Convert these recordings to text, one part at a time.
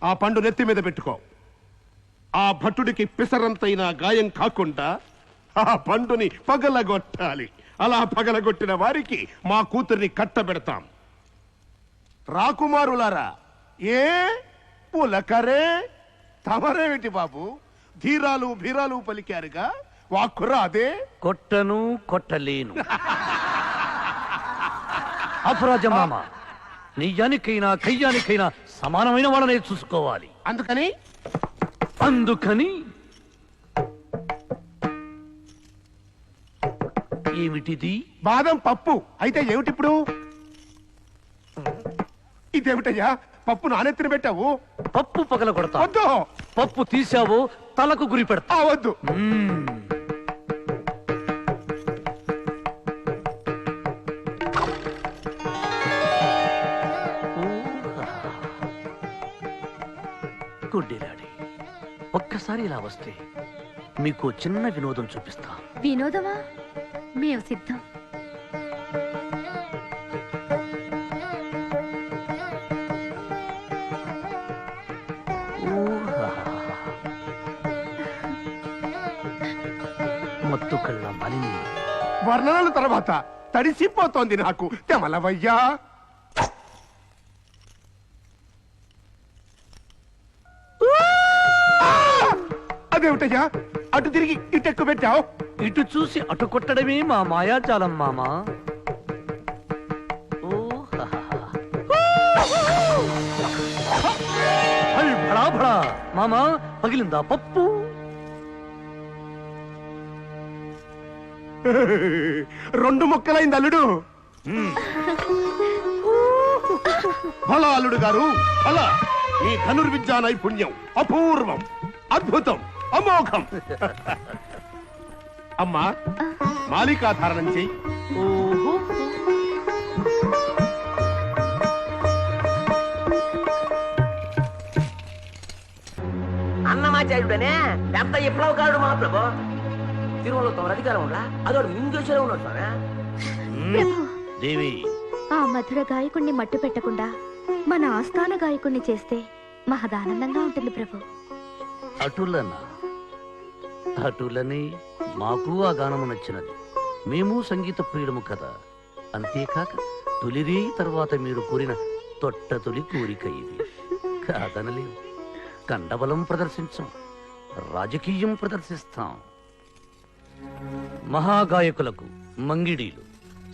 ఆ పండు నెత్తి మీద పెట్టుకో. ఆ భటుడికి పిసరంతైనా గాయం కాకుండా ఆ పండుని పగలగొట్టాలి. అలా పగలగొట్టిన వారికి మా కూతుర్ని కట్టబెడతాం. రాకుమారులారా, ఏ పులకరే తమరేమిటి బాబు, ధీరాలు భీరాలు పలికారుగా, వాక్కురా అదే. కొట్టను, కొట్టలేను. అపరాజ మామ, నిజానికైనా కయ్యానికైనా సమానమైన వాళ్ళనే చూసుకోవాలి. అందుకని ఏమిటిది? బాదం పప్పు. అయితే ఏమిటిప్పుడు? ఇదేమిటయ్యా, పప్పు నానెత్తిన పెట్టావు? పప్పు పగల కొడతా. వద్దు. పప్పు తీసావో తలకు గురి పెడతా. వద్దు. గుడ్డిలాడి, ఒక్కసారి ఇలా వస్తే మీకు చిన్న వినోదం చూపిస్తా. వినోదమా? మేము సిద్ధం. మత్తు కళ్ళ మలిని వర్ణనల తర్వాత తడిసిపోతోంది నాకు. తెమలవయ్యా, అదేమిటయ్యా, అటు తిరిగి ఇటెక్కు పెట్టావు? ఇటు చూసి అటు కొట్టడమే మా మాయాజాలం మామా. మామా, పగిలిందా పప్పు? రెండు ముక్కలైంది అల్లుడు. ఫలా అల్లుడు గారు, ఫలా. మీ ధనుర్విద్యా నైపుణ్యం అపూర్వం, అద్భుతం, అమోఘం. అమ్మా, మాలికాధారణం చెయ్యి. అన్నమాచార్యుడనే పెద్ద విప్లవకారుడు మా ప్రభు. తిరుమలలో తమ అధికారం ఉందా? అదోడు మింగేశ్వరే ఉన్నాడు స్వామి. దేవి, ఆ మధుర గాయకుణ్ణి మట్టు పెట్టకుండా మన ఆస్థాన గాయకుణ్ణి చేస్తే మహదానందంగా ఉంటుంది ప్రభు. అటులనా? అటులని మాకు ఆ గానము నచ్చినది. మేము సంగీత ప్రియుడము కదా. అంతేకాక తొలిరే తర్వాత మీరు కోరిన తొట్ట తొలి కోరిక ఇది. కాదనలేము. కండబలం ప్రదర్శించం, రాజకీయం ప్రదర్శిస్తాం. మహాగాయకులకు మంగిడీలు.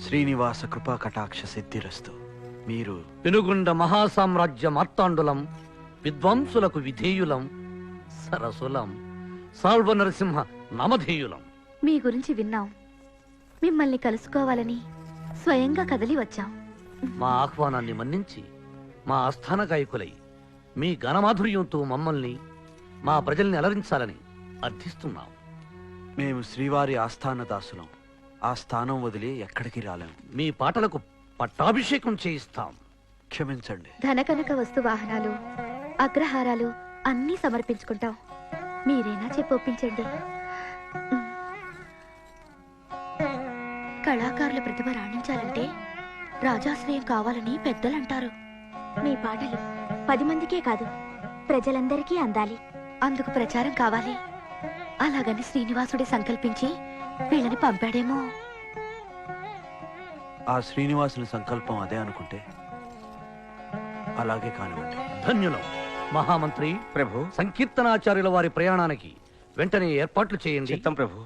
శ్రీనివాస కృపా కటాక్ష సిద్ధిరస్తు. మీరు పెనుగొండ మహాసామ్రాజ్య మార్తాండులం, విద్వాంసులకు విధేయులం, సరసులం, సాల్వ నరసింహ నామధేయులం. మీ గురించి విన్నాం, మిమ్మల్ని కలుసుకోవాలని స్వయంగా కదలి వచ్చాం. మా ఆహ్వానాన్ని మన్నించి మా ఆస్థాన గాయకులై మీ గానమాధుర్యంతో మమ్మల్ని, మా ప్రజల్ని అలరించాలని అర్థిస్తున్నాం. మేము శ్రీవారి ఆస్థాన దాసులం. ఆ స్థానం వదిలి ఎక్కడికి రాలేం. మీ పాటలకు పట్టాభిషేకం చేయిస్తాం. క్షమించండి. ధనకనక వస్తు వాహనాలు, అగ్రహారాలు అన్నీ సమర్పించుకుంటాం. మీరేనా చెప్పొప్పించండి. కళాకారుల ప్రతిభ రాణించాలంటే రాజాశ్రయం కావాలని పెద్దలంటారు. మీ పాటలు 10 మందికే కాదు, ప్రజలందరికీ అందాలి. అందుకు ప్రచారం కావాలి. అలాగని శ్రీనివాసుడే సంకల్పించి వీళ్ళని పంపాడేమో. ఆ శ్రీనివాసుని సంకల్పం అదే అనుకుంటే అలాగే కానివ్వండి. ధన్యులం. మహామంత్రి ప్రభు. సంకీర్తనాచార్యుల వారి ప్రయాణానికి వెంటనే ఏర్పాట్లు చేయండి. చిత్తం ప్రభు.